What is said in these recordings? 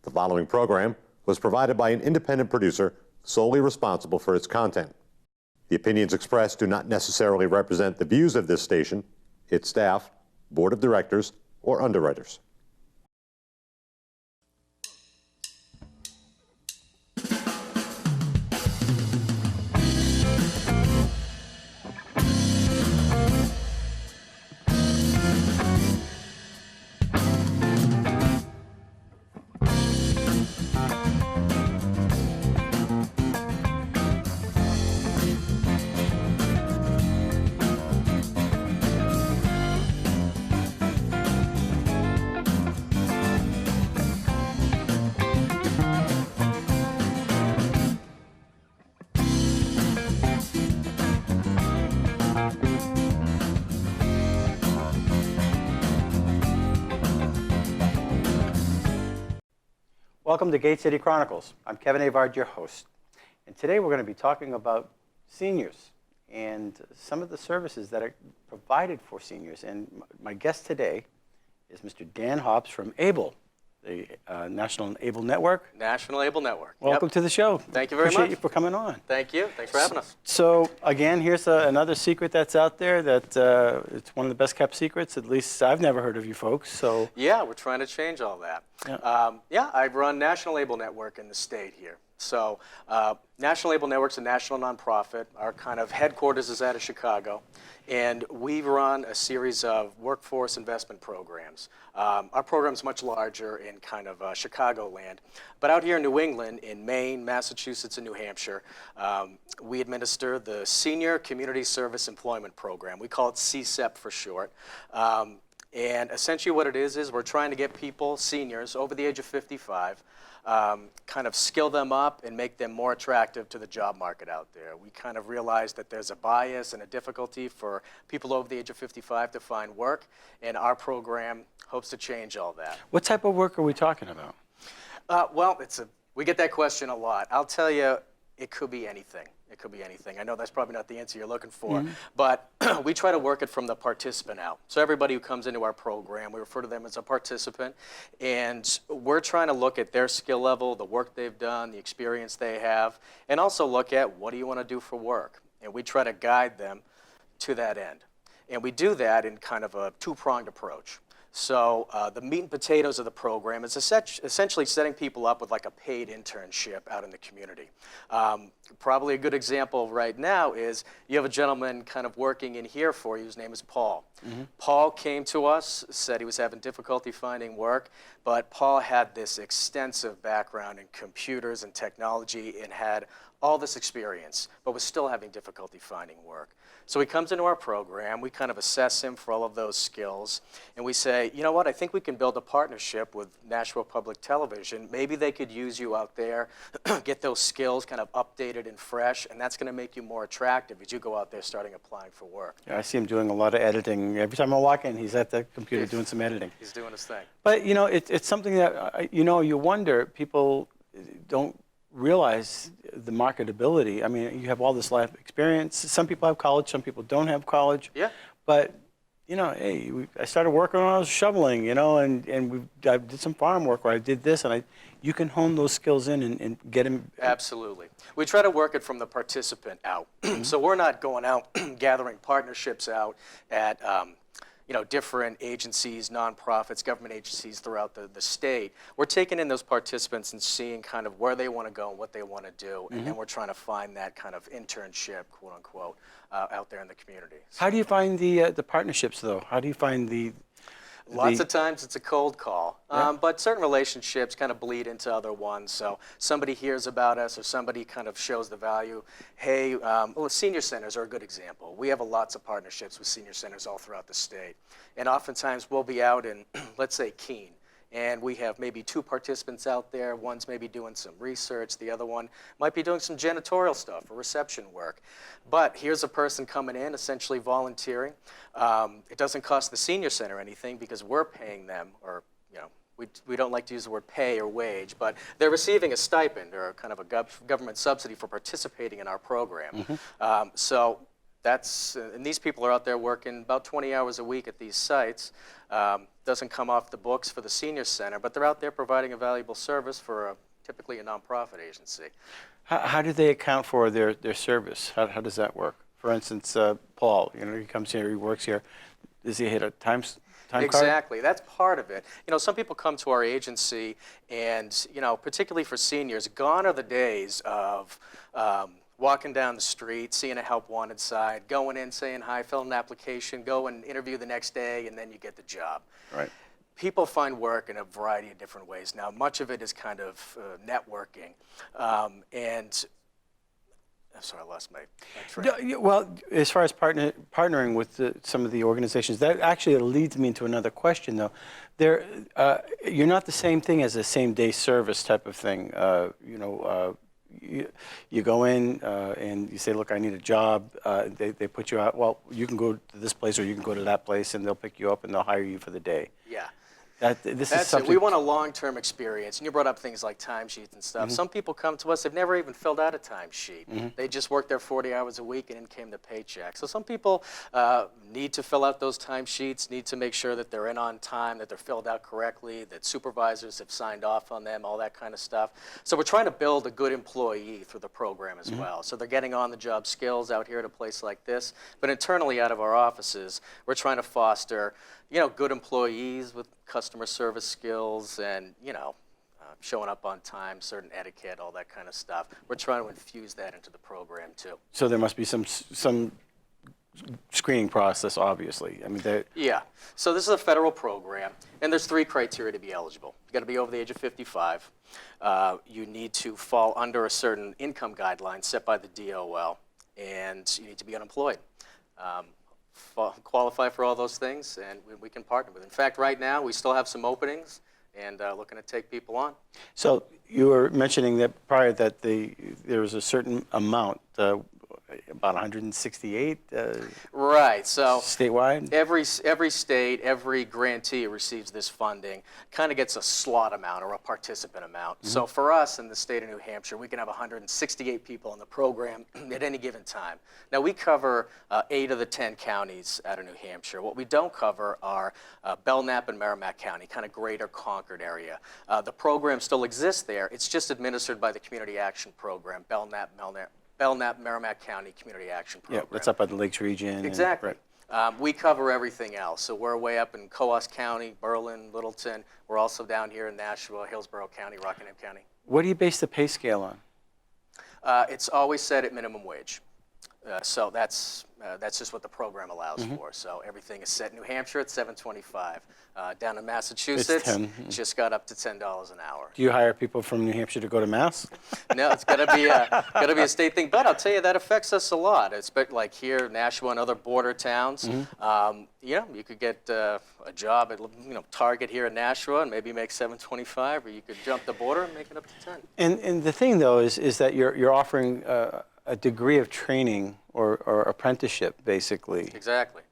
The following program was provided by an independent producer solely responsible for its content. The opinions expressed do not necessarily represent the views of this station, its staff, board of directors, or underwriters. Welcome to Gate City Chronicles. I'm Kevin Avard, your host. And today we're going to be talking about seniors and some of the services that are provided for seniors. And my guest today is Mr. Dan Hobbs from ABLE, the National ABLE Network. National ABLE Network. Welcome to the show. Thank you very much. Appreciate you for coming on. Thank you. Thanks for having us. So again, here's another secret that's out there that it's one of the best kept secrets. At least I've never heard of you folks. So yeah, we're trying to change all that. Yeah. I run National ABLE Network in the state here. So National ABLE Network's a national nonprofit. Our kind of headquarters is out of Chicago. And we run a series of workforce investment programs. Our program's much larger in kind of Chicagoland. But out here in New England, in Maine, Massachusetts, and New Hampshire, we administer the Senior Community Service Employment Program. We call it CSEP for short. And essentially what it is we're trying to get people, seniors, over the age of 55, kind of skill them up and make them more attractive to the job market out there. We kind of realize that there's a bias and a difficulty for people over the age of 55 to find work, and our program hopes to change all that. what type of work are we talking about? Well, we get that question a lot. I'll tell you, it could be anything. It could be anything. I know that's probably not the answer you're looking for, but we try to work it from the participant out. So everybody who comes into our program, we refer to them as a participant, and we're trying to look at their skill level, the work they've done, the experience they have, and also look at what do you want to do for work. And we try to guide them to that end. And we do that in kind of a two-pronged approach. So the meat and potatoes of the program is essentially setting people up with like a paid internship out in the community. Probably a good example right now is you have a gentleman kind of working in here for you. His name is Paul. Paul came to us, said he was having difficulty finding work, but Paul had this extensive background in computers and technology and had all this experience, but was still having difficulty finding work. So he comes into our program, we kind of assess him for all of those skills, and we say, you know what, I think we can build a partnership with Nashville Public Television. Maybe they could use you out there, get those skills kind of updated and fresh, and that's gonna make you more attractive as you go out there starting applying for work. Yeah, I see him doing a lot of editing. Every time I walk in, he's at the computer doing some editing. He's doing his thing. But you know, it's something that, you wonder, people don't realize the marketability. I mean, you have all this life experience. Some people have college, some people don't have college. Yeah. But, hey, I started working when I was shoveling, and I did some farm work, or I did this, and you can hone those skills in and get them. Absolutely. We try to work it from the participant out. So we're not going out gathering partnerships out at different agencies, nonprofits, government agencies throughout the state. We're taking in those participants and seeing kind of where they want to go and what they want to do, and then we're trying to find that kind of internship, quote unquote, out there in the community. How do you find the partnerships, though? How do you find the Lots of times it's a cold call, but certain relationships kind of bleed into other ones. So somebody hears about us or somebody kind of shows the value. Hey, senior centers are a good example. We have lots of partnerships with senior centers all throughout the state. And oftentimes we'll be out in, let's say, Keene. And we have maybe 2 participants out there. One's maybe doing some research. The other one might be doing some janitorial stuff or reception work. But here's a person coming in, essentially volunteering. It doesn't cost the senior center anything because we're paying them, or we don't like to use the word pay or wage, but they're receiving a stipend or kind of a government subsidy for participating in our program. So that's, and these people are out there working about 20 hours a week at these sites. doesn't come off the books for the senior center, but they're out there providing a valuable service for typically a nonprofit agency. How do they account for their service? How does that work? For instance, Paul, he comes here, he works here. Does he hit a time card? Exactly. That's part of it. Some people come to our agency and, particularly for seniors, gone are the days of walking down the street, seeing a help wanted sign, going in, saying hi, fill an application, go and interview the next day, and then you get the job. Right. People find work in a variety of different ways. Now, much of it is kind of networking. And I'm sorry, I lost my train. Well, as far as partnering with some of the organizations, that actually leads me into another question, though. You're not the same thing as a same-day service type of thing. You go in and you say, look, I need a job. They put you out. Well, you can go to this place or you can go to that place, and they'll pick you up and they'll hire you for the day. Yeah. This is something. We want a long-term experience. And you brought up things like timesheets and stuff. Some people come to us, they've never even filled out a timesheet. They just worked their 40 hours a week and in came the paycheck. So some people need to fill out those timesheets, need to make sure that they're in on time, that they're filled out correctly, that supervisors have signed off on them, all that kind of stuff. So we're trying to build a good employee through the program as well. So they're getting on-the-job skills out here at a place like this. But internally out of our offices, we're trying to foster good employees with customer service skills and, showing up on time, certain etiquette, all that kind of stuff. We're trying to infuse that into the program, too. So there must be some screening process, obviously. I mean, Yeah. So this is a federal program, and there's 3 criteria to be eligible. You've got to be over the age of 55. You need to fall under a certain income guideline set by the DOL, and you need to be unemployed. Qualify for all those things, and we can partner with. In fact, right now we still have some openings, and looking to take people on. So you were mentioning that prior that there was a certain amount, about 168. Right. So statewide. Every state, every grantee who receives this funding kind of gets a slot amount or a participant amount. So for us in the state of New Hampshire, we can have 168 people in the program at any given time. Now we cover 8 of the 10 counties out of New Hampshire. What we don't cover are Belknap and Merrimack County, kind of greater Concord area. The program still exists there. It's just administered by the Community Action Program, Belknap, Merrimack County Community Action Program. Yeah, that's up by the Lakes region. Exactly. Right. We cover everything else. So we're way up in Coos County, Berlin, Littleton. We're also down here in Nashua, Hillsborough County, Rockingham County. What do you base the pay scale on? It's always set at minimum wage. So that's just what the program allows for. So everything is set in New Hampshire at $7.25. Down in Massachusetts, It's 10. just got up to $10 an hour. Do you hire people from New Hampshire to go to Mass? No, it's gotta be a state thing. But I'll tell you, that affects us a lot. It's like here, Nashua and other border towns. You could get a job at Target here in Nashua and maybe make $7.25, or you could jump the border and make it up to 10. And the thing though is that you're offering a degree of training or apprenticeship, basically. Exactly.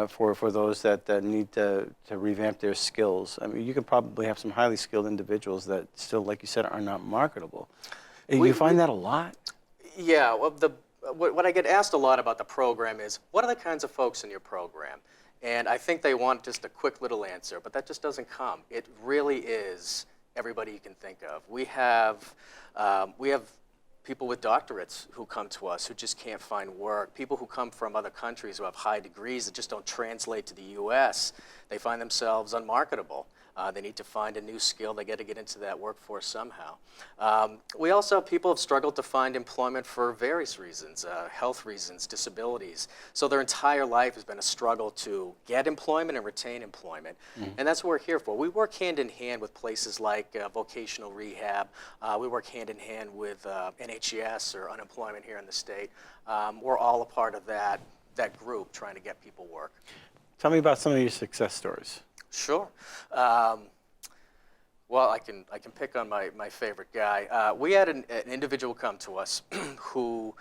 For those that need to revamp their skills. I mean, you could probably have some highly skilled individuals that still, like you said, are not marketable. You find that a lot? Yeah. Well, what I get asked a lot about the program is, what are the kinds of folks in your program? And I think they want just a quick little answer, but that just doesn't come. It really is everybody you can think of. We have people with doctorates who come to us who just can't find work, people who come from other countries who have high degrees that just don't translate to the U.S. They find themselves unmarketable. They need to find a new skill. They got to get into that workforce somehow. We also have people who have struggled to find employment for various reasons, health reasons, disabilities. So their entire life has been a struggle to get employment and retain employment. And that's what we're here for. We work hand in hand with places like vocational rehab. We work hand in hand with NHES or unemployment here in the state. We're all a part of that group trying to get people work. Tell me about some of your success stories. Sure. Well, I can pick on my favorite guy. We had an individual come to us who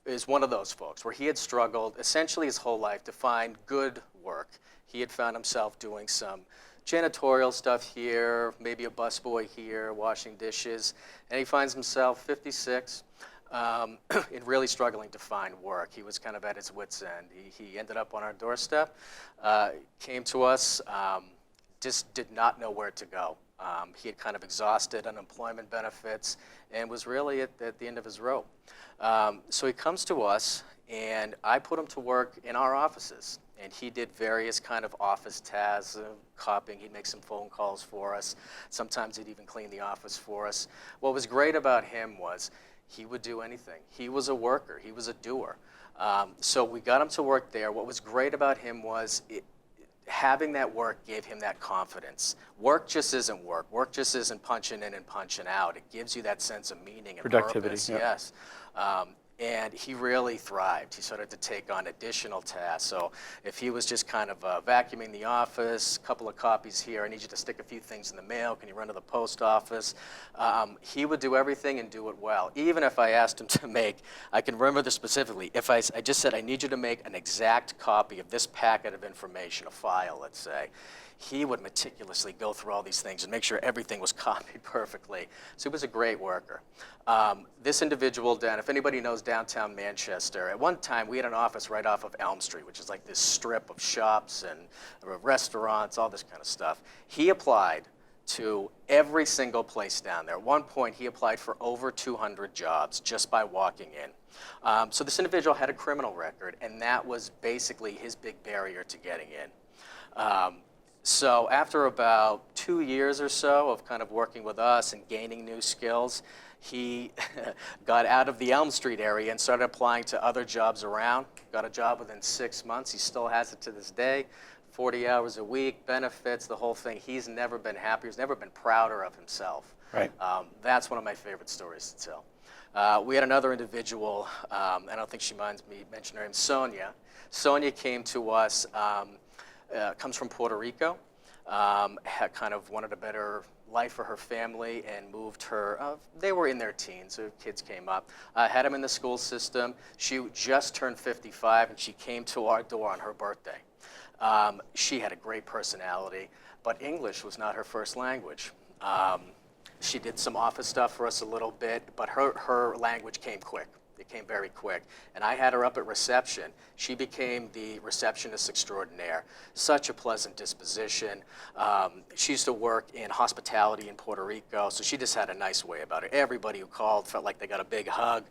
is one of those folks where he had struggled essentially his whole life to find good work. He had found himself doing some janitorial stuff here, maybe a busboy here, washing dishes, and he finds himself 56. And really struggling to find work. He was kind of at his wit's end. He ended up on our doorstep, came to us, just did not know where to go. He had kind of exhausted unemployment benefits and was really at the end of his rope. So he comes to us, and I put him to work in our offices. And he did various kind of office tasks, copying. He'd make some phone calls for us. Sometimes he'd even clean the office for us. What was great about him was he would do anything. He was a worker. He was a doer. So we got him to work there. What was great about him was having that work gave him that confidence. Work just isn't work. Work just isn't punching in and punching out. It gives you that sense of meaning and Productivity, purpose. yeah. Yes. And he really thrived. He started to take on additional tasks. So if he was just kind of vacuuming the office, a couple of copies here, I need you to stick a few things in the mail, can you run to the post office? He would do everything and do it well. Even if I asked him to make, I can remember this specifically, if I just said, I need you to make an exact copy of this packet of information, a file, let's say, he would meticulously go through all these things and make sure everything was copied perfectly. So he was a great worker. This individual, Dan, if anybody knows downtown Manchester, at one time we had an office right off of Elm Street, which is like this strip of shops and restaurants, all this kind of stuff. He applied to every single place down there. At one point, he applied for over 200 jobs just by walking in. So this individual had a criminal record, and that was basically his big barrier to getting in. So after about 2 years or so of kind of working with us and gaining new skills, he got out of the Elm Street area and started applying to other jobs around. Got a job within 6 months. He still has it to this day. 40 hours a week, benefits, the whole thing. He's never been happier. He's never been prouder of himself. Right. That's one of my favorite stories to tell. We had another individual, I don't think she minds me mentioning her name, Sonia. Sonia came to us, comes from Puerto Rico, had kind of wanted a better life for her family and moved her, they were in their teens, so kids came up, had them in the school system. She just turned 55 and she came to our door on her birthday. She had a great personality, but English was not her first language. She did some office stuff for us a little bit, but her language came quick. It came very quick. And I had her up at reception. She became the receptionist extraordinaire. Such a pleasant disposition. She used to work in hospitality in Puerto Rico, so she just had a nice way about her. Everybody who called felt like they got a big hug.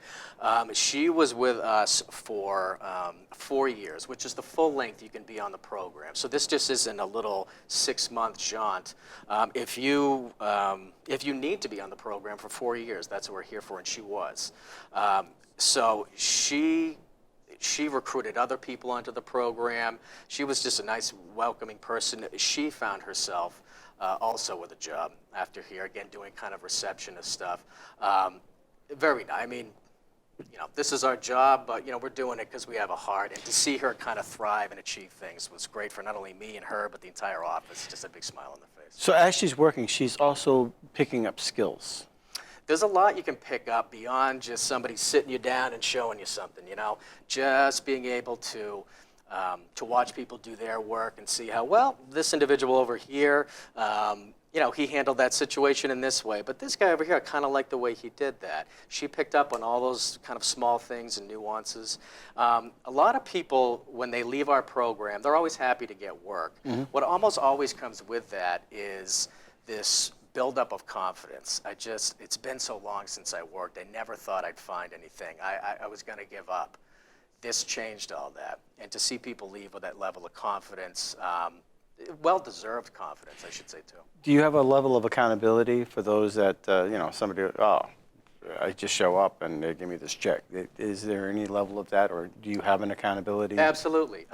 She was with us for 4 years, which is the full length you can be on the program. So this just isn't a little 6-month jaunt. If you need to be on the program for 4 years, that's what we're here for, and she was. So she recruited other people onto the program. She was just a nice, welcoming person. She found herself also with a job after here, again, doing kind of receptionist stuff. Very nice. I mean, you know, this is our job, but, you know, we're doing it because we have a heart. And to see her kind of thrive and achieve things was great for not only me and her, but the entire office. Just a big smile on the face. So as she's working, she's also picking up skills. There's a lot you can pick up beyond just somebody sitting you down and showing you something, you know. Just being able to watch people do their work and see how, well, this individual over here, you know, he handled that situation in this way. But this guy over here, I kind of like the way he did that. She picked up on all those kind of small things and nuances. A lot of people, when they leave our program, they're always happy to get work. Mm-hmm. What almost always comes with that is this buildup of confidence. It's been so long since I worked. I never thought I'd find anything. I was going to give up. This changed all that. And to see people leave with that level of confidence, well-deserved confidence, I should say, too. Do you have a level of accountability for those that, you know, somebody, I just show up and they give me this check? Is there any level of that, or do you have an accountability? Absolutely.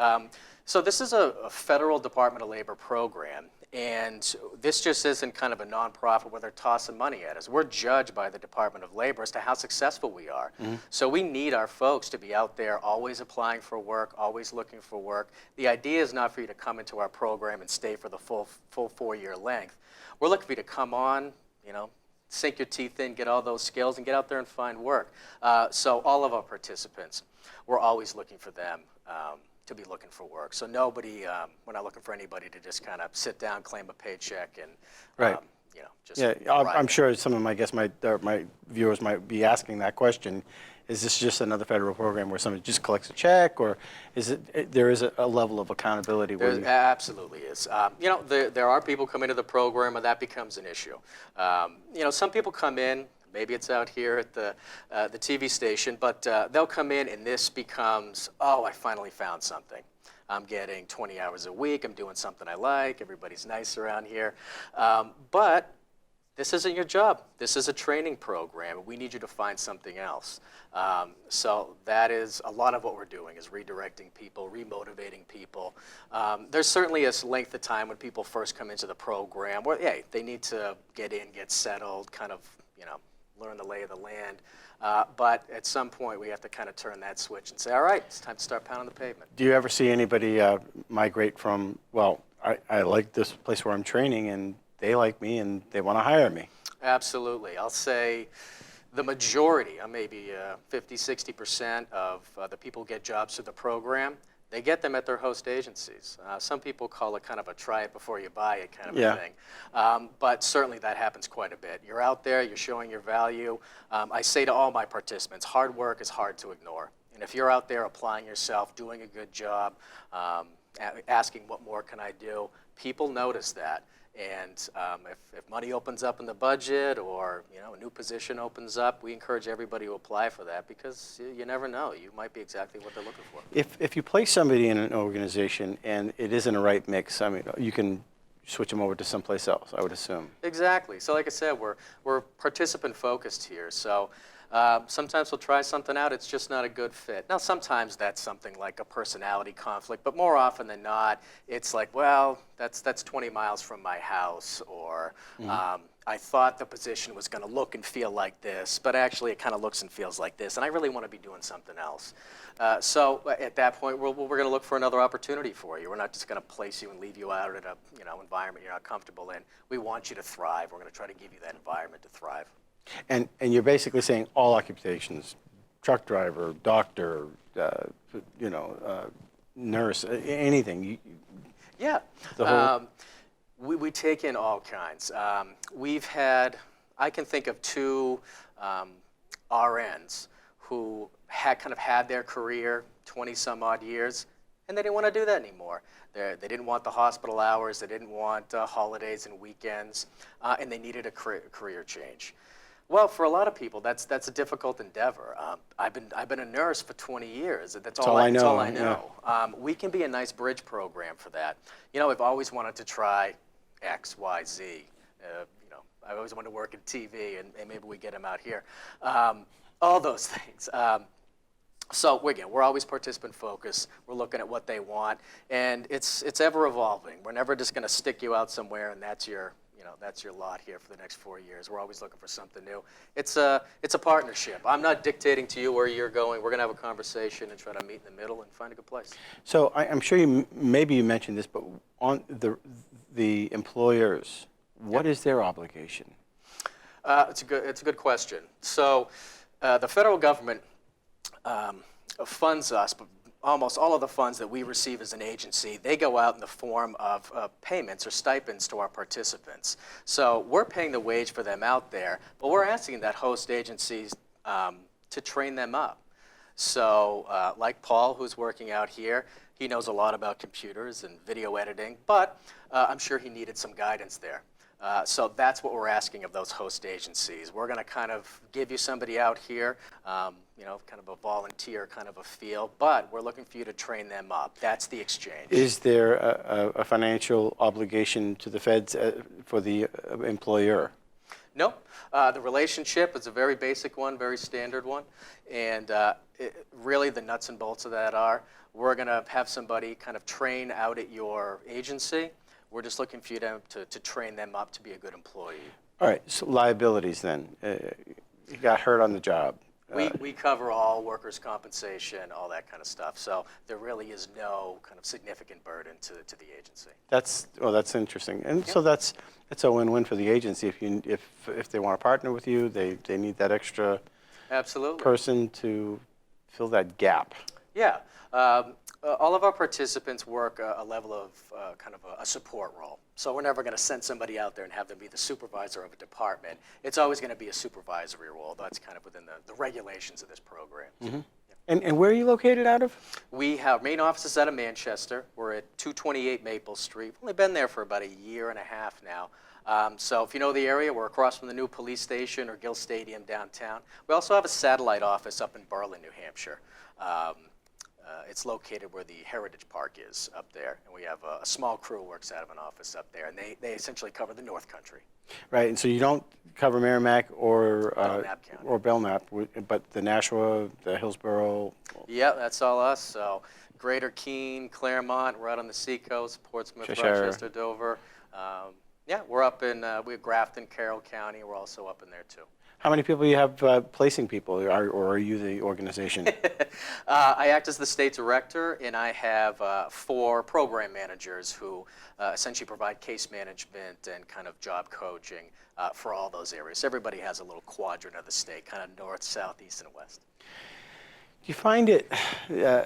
So this is a federal Department of Labor program, and this just isn't kind of a nonprofit where they're tossing money at us. We're judged by the Department of Labor as to how successful we are. Mm-hmm. So we need our folks to be out there always applying for work, always looking for work. The idea is not for you to come into our program and stay for the full 4-year length. We're looking for you to come on, you know, sink your teeth in, get all those skills, and get out there and find work. So all of our participants, we're always looking for them to be looking for work. So nobody, we're not looking for anybody to just kind of sit down, claim a paycheck, and right. You know, just I'm sure some of my viewers might be asking that question. is this just another federal program where somebody just collects a check, or there is a level of accountability where There absolutely is. There are people come into the program and that becomes an issue. Some people come in, maybe it's out here at the TV station, but they'll come in and this becomes, oh, I finally found something. I'm getting 20 hours a week, I'm doing something I like, everybody's nice around here. But this isn't your job. This is a training program. We need you to find something else. So that is a lot of what we're doing, is redirecting people, remotivating people. There's certainly a length of time when people first come into the program where, hey, they need to get in, get settled, kind of, learn the lay of the land. But at some point, we have to kind of turn that switch and say, all right, it's time to start pounding the pavement. Do you ever see anybody migrate from, well, I like this place where I'm training, and they like me, and they want to hire me? Absolutely. I'll say the majority, maybe 50, 60% of the people who get jobs through the program, they get them at their host agencies. Some people call it kind of a try it before you buy it kind of a thing. But certainly that happens quite a bit. You're out there, you're showing your value. I say to all my participants, hard work is hard to ignore. And if you're out there applying yourself, doing a good job, asking what more can I do, people notice that. And if money opens up in the budget, or a new position opens up, we encourage everybody to apply for that, because you never know. You might be exactly what they're looking for. If you place somebody in an organization and it isn't a right mix, I mean, you can switch them over to someplace else, I would assume. Exactly. So like I said, we're participant focused here. So sometimes we'll try something out, it's just not a good fit. Now, sometimes that's something like a personality conflict, but more often than not, it's like, well, that's 20 miles from my house, or I thought the position was going to look and feel like this, but actually it kind of looks and feels like this, and I really want to be doing something else. So at that point, we're going to look for another opportunity for you. We're not just going to place you and leave you out at a environment you're not comfortable in. We want you to thrive. We're going to try to give you that environment to thrive. And you're basically saying all occupations, truck driver, doctor, nurse, anything. Yeah. The whole... we take in all kinds. We've had, I can think of two RNs who had their career 20 some odd years, and they didn't want to do that anymore. They didn't want the hospital hours, they didn't want holidays and weekends, and they needed a career change. Well, for a lot of people, that's a difficult endeavor. I've been a nurse for 20 years. That's all I know. Yeah. We can be a nice bridge program for that. I've always wanted to try X, Y, Z. I always wanted to work in TV, and maybe we get them out here. All those things. So we're always participant focused. We're looking at what they want, and it's ever evolving. We're never just going to stick you out somewhere, and that's your lot here for the next 4 years. We're always looking for something new. It's a partnership. I'm not dictating to you where you're going. We're going to have a conversation and try to meet in the middle and find a good place. So I'm sure maybe you mentioned this, but on the employers, what is their obligation? It's a good question. So the federal government funds us, but almost all of the funds that we receive as an agency, they go out in the form of payments or stipends to our participants. So we're paying the wage for them out there, but we're asking that host agencies to train them up. So like Paul, who's working out here, he knows a lot about computers and video editing, but I'm sure he needed some guidance there. So that's what we're asking of those host agencies. We're going to kind of give you somebody out here, kind of a volunteer kind of a feel, but we're looking for you to train them up. That's the exchange. Is there a financial obligation to the feds for the employer? No. The relationship is a very basic one, very standard one, and really the nuts and bolts of that are, we're going to have somebody kind of train out at your agency. We're just looking for you to train them up to be a good employee. All right, so liabilities then. You got hurt on the job. We cover all workers' compensation, all that kind of stuff. So there really is no kind of significant burden to the agency. That's interesting. And so that's a win-win for the agency. If they want to partner with you, they need that extra Absolutely. person to fill that gap. Yeah. All of our participants work a level of kind of a support role. So we're never going to send somebody out there and have them be the supervisor of a department. It's always going to be a supervisory role. That's kind of within the regulations of this program. Mm-hmm. And where are you located out of? We have main offices out of Manchester. We're at 228 Maple Street. We've only been there for about a year and a half now. So if you know the area, we're across from the new police station or Gill Stadium downtown. We also have a satellite office up in Berlin, New Hampshire. It's located where the Heritage Park is up there. And we have a small crew who works out of an office up there. And they essentially cover the North Country. Right, and so you don't cover Merrimack or Belknap County. or Belknap, but the Nashua, the Hillsborough. Yeah, that's all us. So Greater Keene, Claremont, we're out on the seacoast, Portsmouth, Cheshire. Rochester, Dover. Yeah, we're up in we have Grafton, Carroll County. We're also up in there too. How many people you have placing people, or are you the organization? I act as the state director, and I have 4 program managers who essentially provide case management and kind of job coaching for all those areas. Everybody has a little quadrant of the state, kind of north, south, east, and west. Do you find it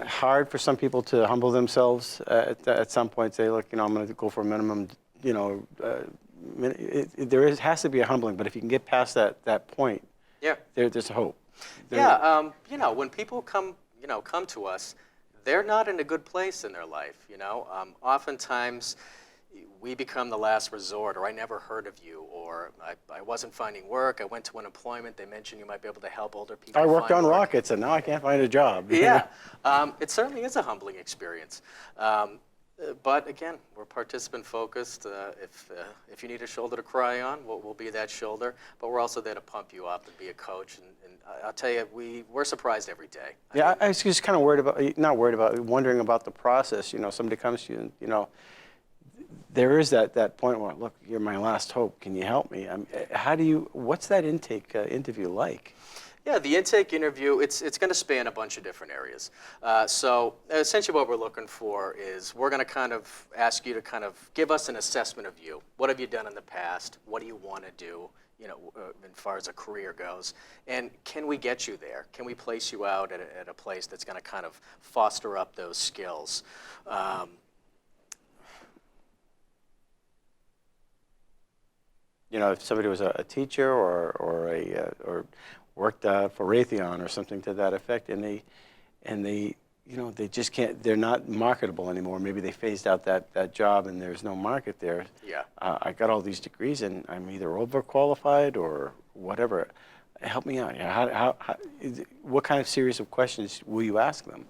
hard for some people to humble themselves at some point, say, look, I'm going to go for a minimum, there has to be a humbling, but if you can get past that point, Yeah. there's hope. When people come to us, they're not in a good place in their life. Oftentimes we become the last resort, or I never heard of you, or I wasn't finding work. I went to unemployment. They mentioned you might be able to help older people. I worked find on work. rockets, and now I can't find a job. Yeah, it certainly is a humbling experience. But again, we're participant focused. If you need a shoulder to cry on, we'll be that shoulder. But we're also there to pump you up and be a coach. And I'll tell you, we're surprised every day. I was just kind of wondering about the process. Somebody comes to you and, there is that point where, look, you're my last hope. Can you help me? What's that intake interview like? Yeah, the intake interview, it's going to span a bunch of different areas. So essentially what we're looking for is we're going to kind of ask you to kind of give us an assessment of you. What have you done in the past? What do you want to do, as far as a career goes? And can we get you there? Can we place you out at a place that's going to kind of foster up those skills? If somebody was a teacher or worked for Raytheon or something to that effect, and they just can't, they're not marketable anymore. Maybe they phased out that job and there's no market there. Yeah. I got all these degrees and I'm either overqualified or whatever. Help me out. What kind of series of questions will you ask them?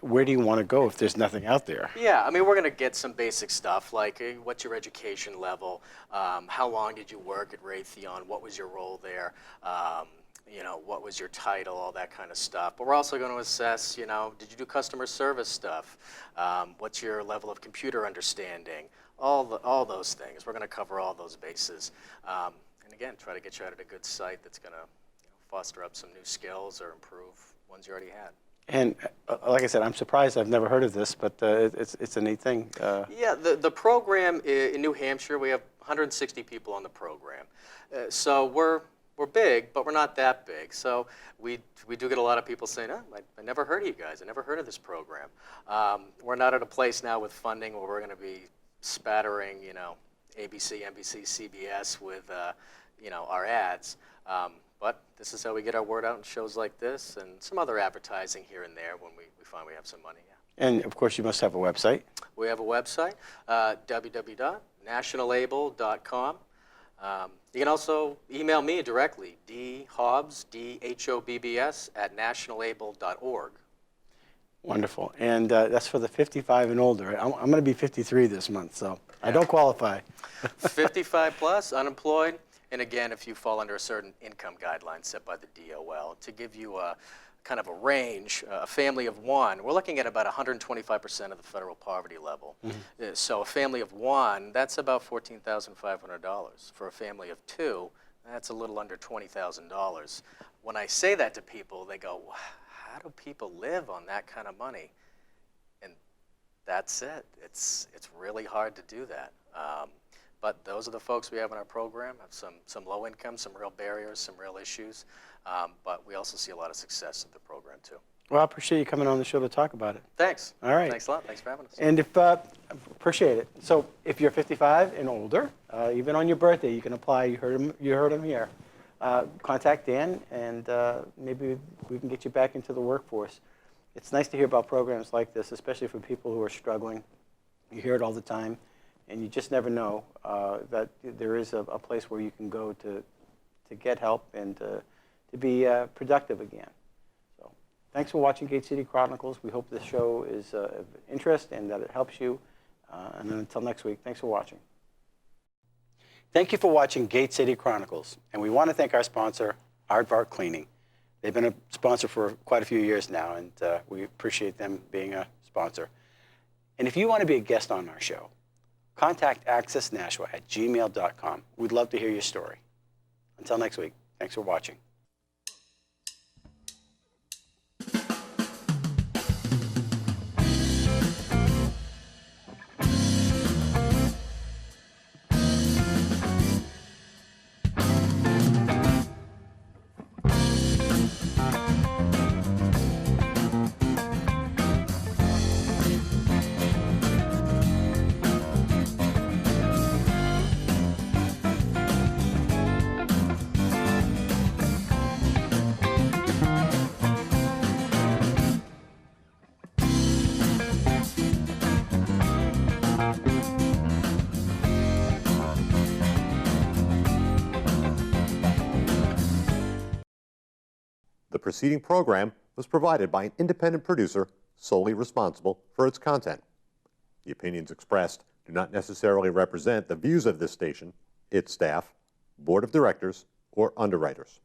Where do you want to go if there's nothing out there? Yeah, we're going to get some basic stuff like what's your education level? How long did you work at Raytheon? What was your role there? What was your title, all that kind of stuff. But we're also going to assess, did you do customer service stuff? What's your level of computer understanding? All those things. We're going to cover all those bases. And again, try to get you out at a good site that's going to foster up some new skills or improve ones you already had. And like I said, I'm surprised. I've never heard of this, but it's a neat thing. Yeah, the program in New Hampshire, we have 160 people on the program. So we're big, but we're not that big. So we do get a lot of people saying, I never heard of you guys. I never heard of this program. We're not at a place now with funding where we're going to be spattering, ABC, NBC, CBS with, our ads. But this is how we get our word out in shows like this and some other advertising here and there when we find we have some money. Yeah. And of course, you must have a website. We have a website, www.nationalable.com. You can also email me directly, dhobbs, DHOBBS, @nationalable.org. Wonderful. And that's for the 55 and older. I'm going to be 53 this month, so I don't qualify. 55 plus, unemployed. And again, if you fall under a certain income guideline set by the DOL, to give you a kind of a range, a family of one, we're looking at about 125% of the federal poverty level. Mm-hmm. So a family of one, that's about $14,500. For a family of two, that's a little under $20,000. When I say that to people, they go, how do people live on that kind of money? And that's it. It's really hard to do that. But those are the folks we have in our program, have some low income, some real barriers, some real issues. But we also see a lot of success in the program too. Well, I appreciate you coming on the show to talk about it. Thanks. All right. Thanks a lot. Thanks for having us. And if, appreciate it. So if you're 55 and older, even on your birthday, you can apply. You heard him here. Contact Dan, and maybe we can get you back into the workforce. It's nice to hear about programs like this, especially for people who are struggling. You hear it all the time, and you just never know that there is a place where you can go to get help and to be productive again. So thanks for watching Gate City Chronicles. We hope this show is of interest and that it helps you. And then until next week, thanks for watching. Thank you for watching Gate City Chronicles, and we want to thank our sponsor, Avard Cleaning. They've been a sponsor for quite a few years now, and we appreciate them being a sponsor. And if you want to be a guest on our show, contact accessnashua@gmail.com. We'd love to hear your story. Until next week, thanks for watching. The preceding program was provided by an independent producer solely responsible for its content. The opinions expressed do not necessarily represent the views of this station, its staff, board of directors, or underwriters.